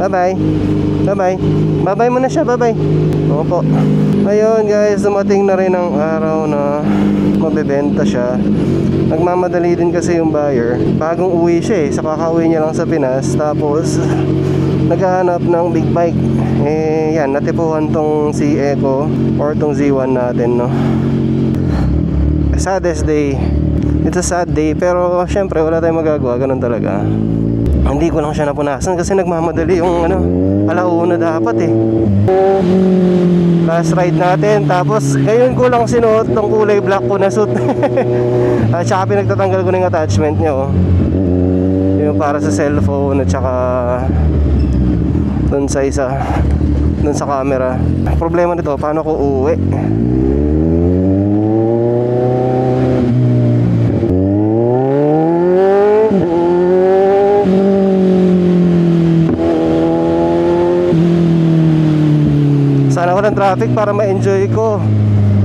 Bye-bye. Bye-bye. Bye-bye muna siya, bye-bye. Opo. Ayun guys, dumating na rin ang araw na mabebenta siya. Nagmamadali din kasi yung buyer. Bagong uwi siya sa kakauwi niya lang sa Pinas. Tapos naghahanap ng big bike. Yan, natipuhan tong si Eco or tong Z1 natin, no. Saddest day. It's a sad day, pero syempre wala tayong magagawa, ganun talaga. Hindi ko lang siya napunasan kasi nagmamadali yung alauna dapat Last ride natin, tapos ngayon ko lang sinuot tong kulay black ko na suit. At saka pinagtatanggal ko na yung attachment niya, yung para sa cellphone at saka dun sa camera. Problema nito, paano ko uuwi? Sana walang traffic para ma-enjoy ko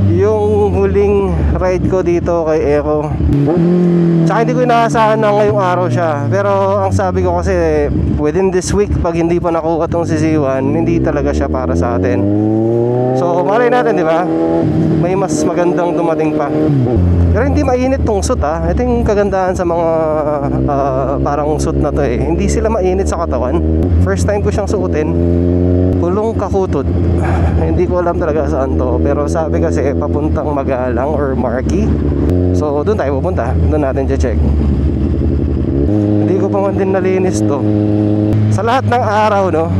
yung huling ride ko dito kay Eco. Tsaka hindi ko inaasahan na ngayong araw siya. Pero ang sabi ko kasi within this week, pag hindi pa nakuha tong si Z1, hindi talaga siya para sa atin. So malay natin, di ba? May mas magandang dumating pa. Pero hindi mainit tong suit Ito yung kagandahan sa mga parang suit na to Hindi sila mainit sa katawan. First time ko siyang suotin. Pulong Kakutod. Hindi ko alam talaga saan to, pero sabi kasi papuntang Magalang or Marquee. So doon tayo pupunta. Doon natin check. Hindi ko pa man din nalinis to. Sa lahat ng araw, no,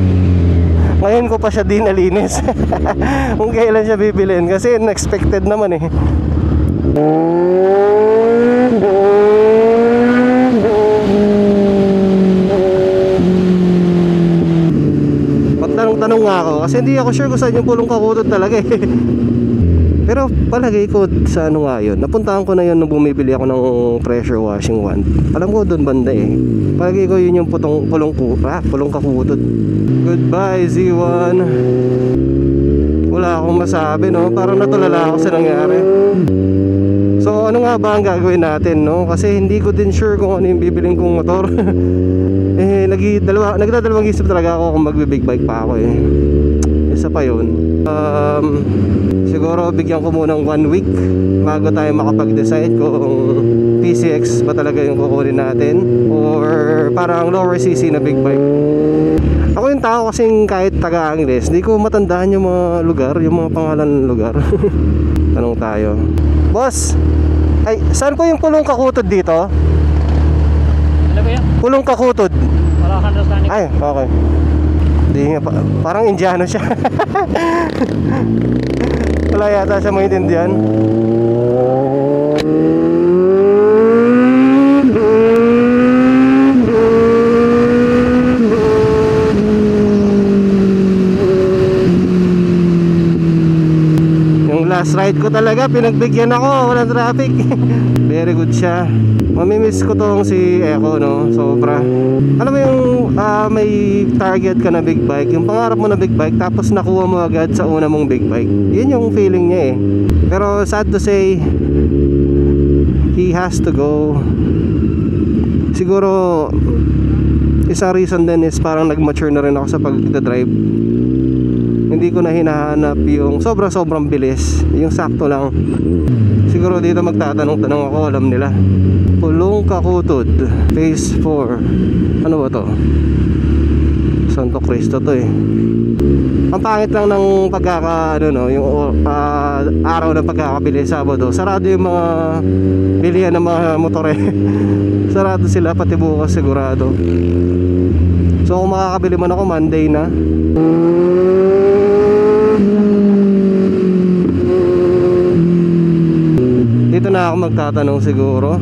ngayon ko pa siya din nalinis. Kung kailan siya bibilin, kasi unexpected naman Tanong nga ako kasi hindi ako sure kung saan yung Pulong Kakutod talaga Pero palagay ko sa nga yun. Napuntahan ko na yun nung bumibili ako ng pressure washing wand. Alam ko doon banda Palagay ko yun yung Pulong Kakutod. Goodbye Z1. Wala akong masabi, no? Parang natulala ako sa nangyari. So ano nga ba ang gagawin natin, no? Kasi hindi ko din sure kung ano yung bibiling kong motor. Nagdadalawang isip talaga ako kung magbe-big bike pa ako Isa pa yun. Siguro bigyan ko munang 1 week bago tayo makapag-decide kung PCX ba talaga yung kukunin natin or parang lower CC na big bike. Ako yung tao kasing kahit taga-Angeles, hindi ko matandaan yung mga lugar, yung mga pangalan ng lugar. Tanong tayo. Boss, ay, saan po yung Pulong Kakutod dito? Ano ba yan? Pulong Kakutod. Wala kang understanding. Ay, okay. Hindi nga, parang Indiano siya. Wala yata siya maintindihan. Yung last ride ko talaga, pinagbigyan ako, walang traffic. Very good siya. Mamimiss ko tong si Eco, no? Sobra. Alam mo yung may target ka na big bike, yung pangarap mo na big bike, tapos nakuha mo agad sa una mong big bike. Yun yung feeling niya Pero sad to say, he has to go. Siguro isang reason din is parang nag-mature na rin ako sa pag-drive. Hindi ko na hinahanap yung sobrang bilis, yung sakto lang. Siguro dito magtatanong-tanong ako, alam nila. Pulong Kakutod Phase 4. Ano ba to? Santo Cristo to Ang pangit lang ng yung araw ng pagkakabili, Sabado. Sarado yung mga bilihan ng mga motor Sarado sila pati bukas sigurado. So kung makakabili man ako, Monday na. Dito na ako magtatanong siguro.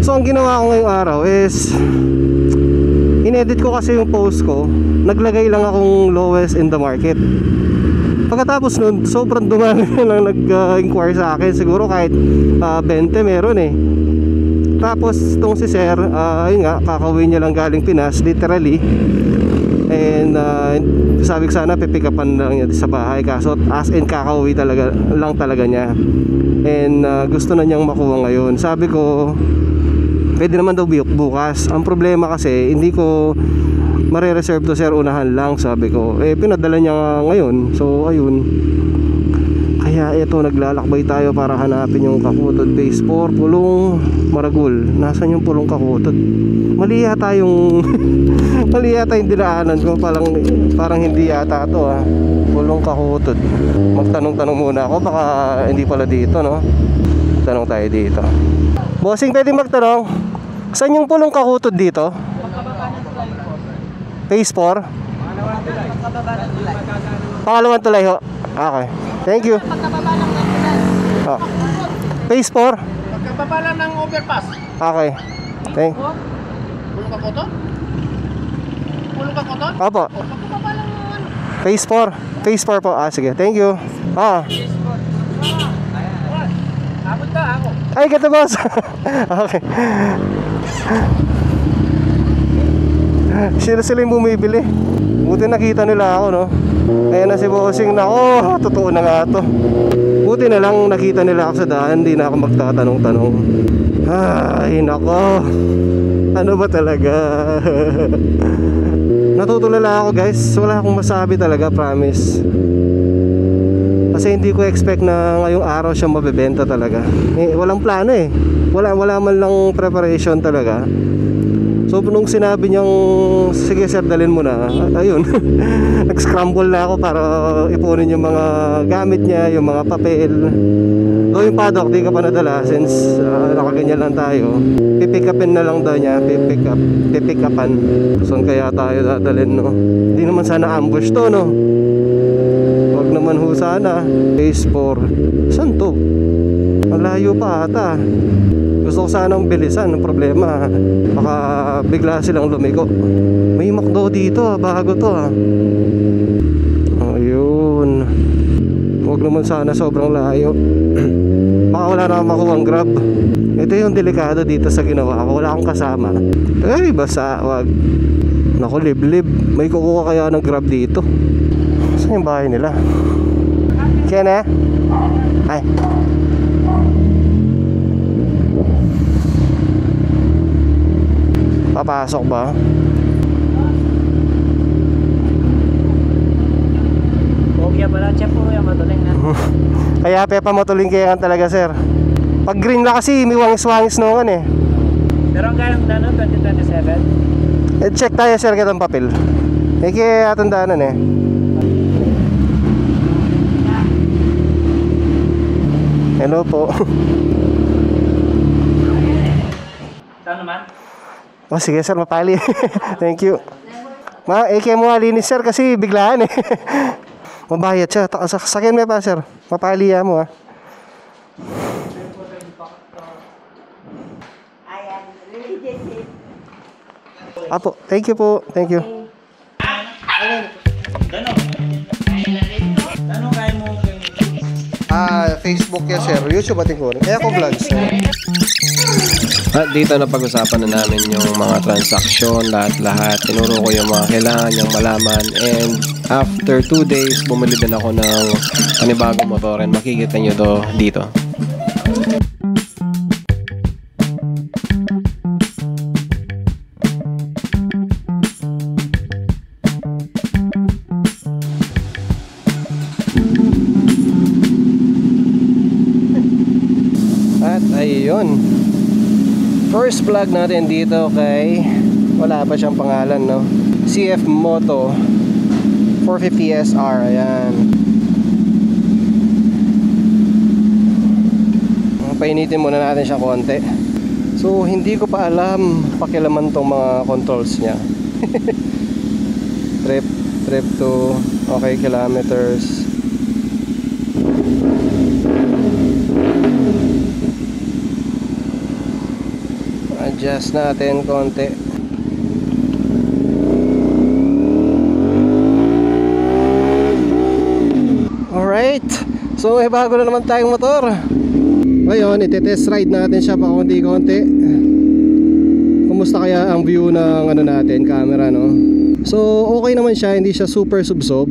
So ang ginawa ko ngayong araw is inedit ko kasi yung post ko. Naglagay lang akong lowest in the market. Pagkatapos nun, sobrang dumami lang nag-inquire sa akin. Siguro kahit 20 meron Tapos itong si Sir, yun nga, kakauwi niya lang galing Pinas, literally. And sabi ko sana pipick upan lang niya sa bahay, kaso as in kakauwi talaga niya. And gusto na niyang makuha ngayon. Sabi ko pwede naman daw bukas. Ang problema kasi hindi ko Mare-reserve to sir, unahan lang, sabi ko. Eh pinadala niya nga ngayon. So ayun. Kaya ito, naglalakbay tayo para hanapin yung Kakutod Base 4 Pulong Maragul. Nasaan yung Pulong Kakutod? Mali yata yung mali yata yung dinaanan ko. Parang hindi yata ito Pulong Kakutod. Magtanong-tanong muna ako, baka hindi pala dito, no? Tanong tayo dito. Bossing, pwede magtanong, saan yung Pulong Kakutod dito? Phase 4? Pangalawang tulay ho. Okay, thank you. Oh. Phase 4? Pagkababa lang ng overpass. Okay. Pulong Kakutod? Pulong Kakutod? Opo. Pagkababa lang ng ano. Phase 4. Phase 4 po. Sige. Thank you. Abot ka ako. Ay, ganda boss. Okay. Sila yung bumibili. Buti nakita nila ako, no? Ayan na si Bossing. Nako, totoo na nga to. Buti na lang nakita nila ako sa daan. Hindi na ako magtatanong-tanong. Ay, nako. Ano ba talaga? Natutulala ako guys. Wala akong masabi talaga, promise. Kasi hindi ko expect na ngayong araw siya mabebenta talaga. Walang plano eh. Wala man lang preparation talaga. So nung sinabi niyang sige sir, dalhin mo na, ayun. Nag-scramble na ako para ipunin yung mga gamit niya, yung mga papel. So yung paddock di ka pa nadala since nakaganyan lang tayo. Pipick upin na lang daw niya, pipick upan. So kaya tayo dadalhin, no? Hindi naman sana ambush to, no? Wag naman ho sana. Phase 4. Saan to? Malayo pa ata. Gusto ko sanang bilisan. Ang problema, baka bigla silang lumiko. May McDo dito, bago to Ayun. Huwag naman sana sobrang layo. Baka wala na akong makuhang Grab. Ito yung delikado dito sa ginawa ko. Wala akong kasama. Ay, basta, wag. Naku, liblib. May kukuha kaya ng Grab dito. Saan yung bahay nila? Kaya na? Ay. Papasok ba? Bogya pala, siya po yung matuling na. Kaya pepa matuling kaya talaga sir. Pag green na kasi, may wangis-wangis noon eh. Pero ang kaya ng dano, 2027? Check tayo sir kitang papel. Kaya atandaanan eh. Hello po. Saan naman? Oh sige sir, mapali. Thank you. Eke mo alinis sir kasi biglaan eh. Mabayad siya. Sakyan mo pa sir. Mapali mo Apo, thank you po. Thank you. Dano kaya mo? Facebook ya sir. YouTube ating ko. Kaya ko vlogs. At dito na pag-usapan na namin yung mga transaksyon, lahat-lahat. Tinuro ko yung mga kailangan niyang malaman. And after 2 days, bumili din ako ng panibagong motor. And makikita niyo to dito. At ayun, first vlog natin dito kay, wala pa siyang pangalan, no? CF Moto 450 SR. Ayan. Painitin muna natin siya konti. So hindi ko pa alam pakilaman tong mga controls niya. Trip to okay, kilometers. Adjust natin konti. Alright, so may bago na naman tayong motor. Ngayon, iti-test ride natin siya pa konti-konti. Kumusta kaya ang view ng ano natin, camera, no? So okay naman siya, hindi siya super subsob.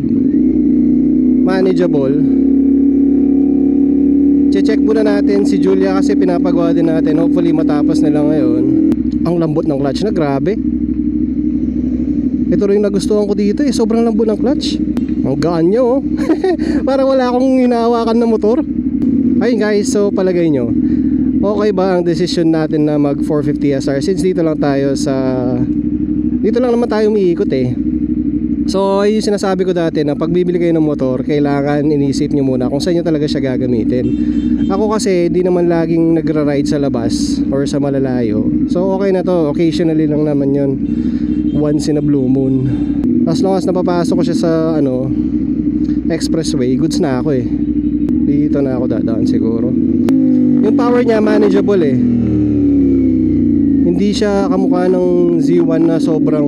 Manageable. Check muna natin si Julia kasi pinapagawa din natin. Hopefully matapos nila ngayon. Ang lambot ng clutch na, grabe. Ito rin nagustuhan ko dito eh, sobrang lambot ng clutch. Ang gaan niya oh. Parang wala akong hinahawakan na motor. Ayun guys, so palagay nyo, okay ba ang decision natin na mag 450 SR since dito lang naman tayo umiikot eh. So yung sinasabi ko dati na pag bibili kayo ng motor, kailangan inisip nyo muna kung saan nyo talaga siya gagamitin. Ako kasi di naman laging nagra-ride sa labas or sa malalayo, so okay na to, occasionally lang naman yon, once in a blue moon. As long as napapasok ko siya sa expressway, goods na ako eh. Dito na ako dadaan siguro. Yung power niya manageable eh. Hindi siya kamukha ng Z1 na sobrang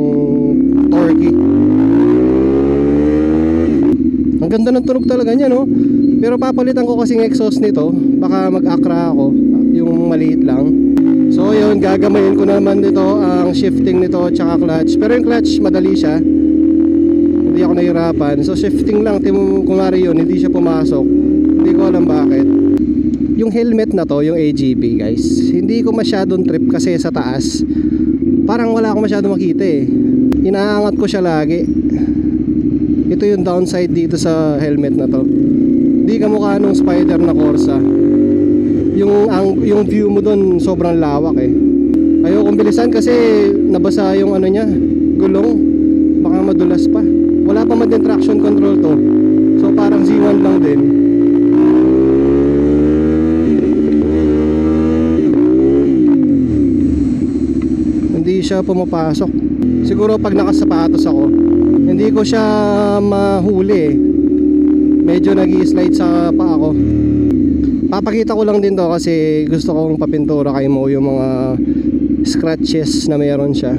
torquey. Ang ganda ng tunog talaga niya no. Pero papalitan ko kasing exhaust nito, baka mag-akra ako, yung maliit lang. So yun, gagamayin ko naman dito ang shifting nito tsaka clutch. Pero yung clutch madali siya, hindi ako nahirapan. So shifting lang, kung mari yun, hindi siya pumasok. Hindi ko alam bakit. Yung helmet na to, yung AGB guys, hindi ko masyadong trip kasi sa taas parang wala akong masyadong makita eh. Inaangat ko siya lagi. Ito yung downside dito sa helmet na to. Hindi kamukha nung Spider na Corsa. Yung view mo dun sobrang lawak eh. Ayokong bilisan kasi nabasa yung ano niya, gulong. Baka madulas pa. Wala pa man din traction control to. So parang Z1 lang din. Hindi siya pumapasok. Siguro pag nakasapatos ako, hindi ko siya mahuli eh. Medyo nag-i-slide sa paa ko. Papakita ko lang din to kasi gusto kong papintura kay Mo yung mga scratches na meron siya.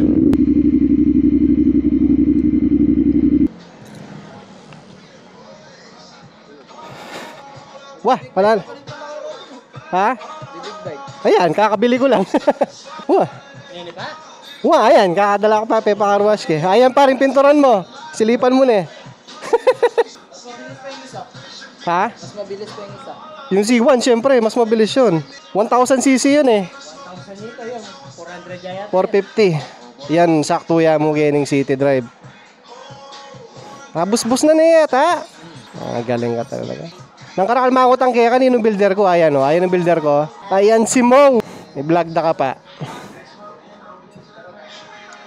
Wah, palal. Ha? Ayan, kakabili ko lang. Wah. Wah, ayan, kakadala ko pa Pepa Car Wash ke. Ayan pa rin pinturan mo. Silipan mo na eh. Ha? Mas mabilis pa yung isa. Yung Z1 syempre, mas mabilis yun. 1000cc yun eh. 1,000 nito yun. 400 yaya. 450. Yan, sakto ya mo Gening City Drive. Bus-bus na yata. Galing ka talaga. Nang karakalmangot ang kaya kaninong builder ko. Ayan o, ayan ang builder ko. Ayan si Mong. May vlog na ka pa.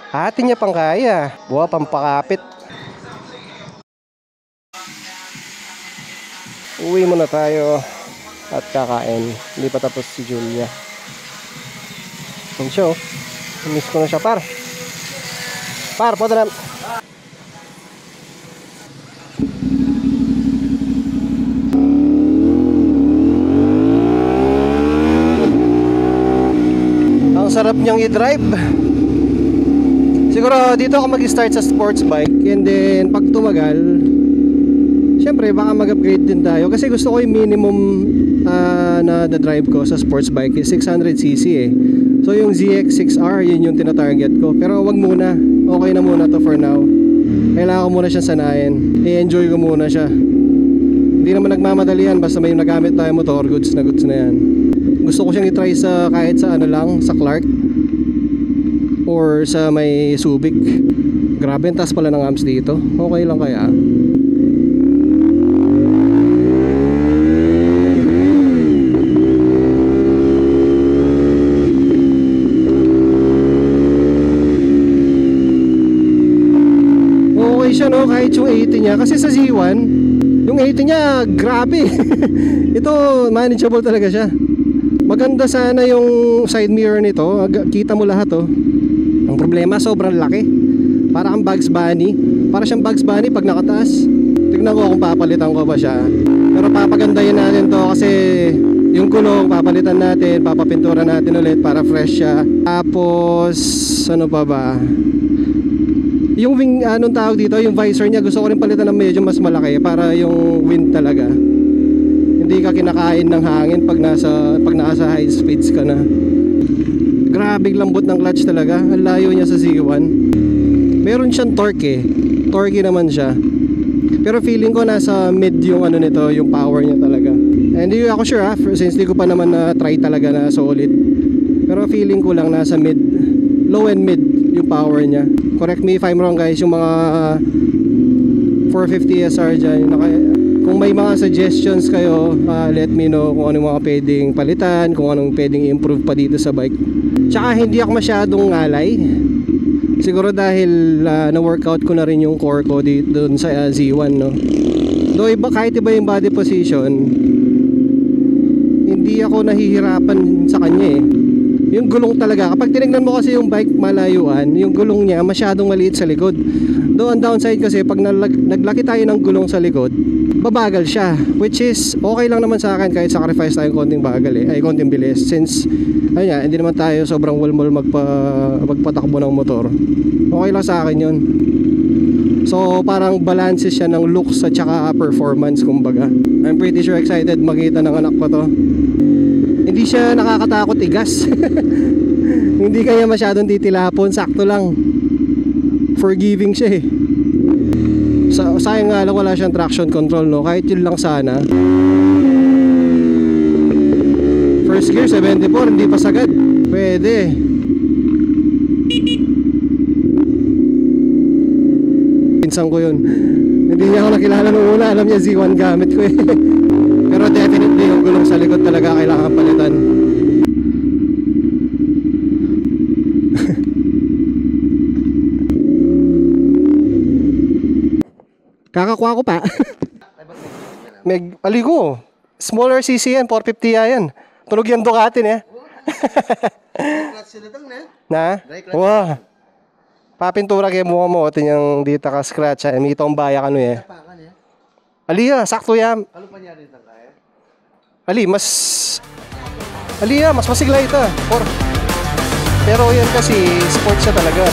Hati niya pang kaya. Buha pampakapit. Uwi muna tayo at kakain. Hindi pa tapos si Julia. Yung show. Miss ko na siya par. Par, po na. Ang sarap niyang i-drive. Siguro dito ako mag-start sa sports bike, and then pag tumagal, syempre baka mag-upgrade din tayo kasi gusto ko yung minimum na drive ko sa sports bike is 600cc eh. So yung ZX6R, yun yung tinatarget ko. Pero wag muna, okay na muna to for now. Kailangan ko muna siyang sanayin, i-enjoy ko muna siya. Hindi naman nagmamadali yan, basta may nagamit tayo motor, goods na yan. Gusto ko siyang i-try sa kahit sa ano lang, sa Clark or sa may Subic. Grabe, ang taas pala ng amps dito. Okay lang kaya? Okay siya no, kahit yung 80 niya. Kasi sa Z1, yung 80 niya, grabe. Ito, manageable talaga siya. Maganda sana yung side mirror nito. Kita mo lahat oh. Ang problema, sobrang laki. Para kang Bugs Bunny. Para siyang Bugs Bunny pag nakataas. Tignan ko kung papalitan ko ba siya. Pero papagandahin natin to kasi yung gulong papalitan natin, papapintura natin ulit para fresh siya. Tapos ano pa ba? Yung wing, anong tawag dito, yung visor niya gusto ko rin palitan ng medyo mas malaki para yung wind talaga. Hindi ka kinakain ng hangin pag nasa high speeds ka na. Grabing lambot ng clutch talaga. Ang layo niya sa Z1. Meron siyang torque eh. Torque naman siya. Pero feeling ko nasa mid yung ano nito, yung power niya talaga. Hindi ako sure ha, since di ko pa naman na try talaga na solid. Pero feeling ko lang nasa mid, low and mid. yung power niya. Correct me if I'm wrong guys, yung mga 450 SR dyan, kung may mga suggestions kayo, let me know kung anong mga pwedeng palitan, kung anong pwedeng improve pa dito sa bike. Tsaka hindi ako masyadong ngalay. Siguro dahil na-workout ko na rin yung core ko dito sa Z1, no? Though kahit iba yung body position, hindi ako nahihirapan sa kanya eh. Yung gulong talaga, kapag tinignan mo kasi yung bike malayuan, yung gulong niya masyadong maliit sa likod. Though ang downside kasi pag naglaki tayo ng gulong sa likod, babagal siya, which is okay lang naman sa akin kahit sacrifice tayong konting bagal konting bilis, since ayun, hindi naman tayo sobrang walmol magpatakbo ng motor. Okay lang sa akin yun. So parang balance siya ng looks at saka performance kumbaga. I'm pretty sure excited makita ng anak ko to. Hindi siya nakakatakot igas. Hindi kaya masyadong titilapon, sakto lang. Forgiving siya eh. Sayang nga lang wala siyang traction control, no? Kahit yun lang sana. First gear 74, hindi pa sagad. Pwede. Pinsan ko yun. Hindi niya ako nakilala nung una. Alam niya Z1 gamit ko eh. Pero definitely yung gulong sa likod talaga kailangan palitan. Kakakuha ko pa. Aligo. Smaller CC yan, 450 yan. Tunog yan Ducati eh. Na? Wow. Papintura kayo mukha mo. Ito yung dito ka scratch. May itong bayak ano eh. Aliya, sakto yan. Aliya, mas masigla ito. Pero yan kasi sports siya talaga.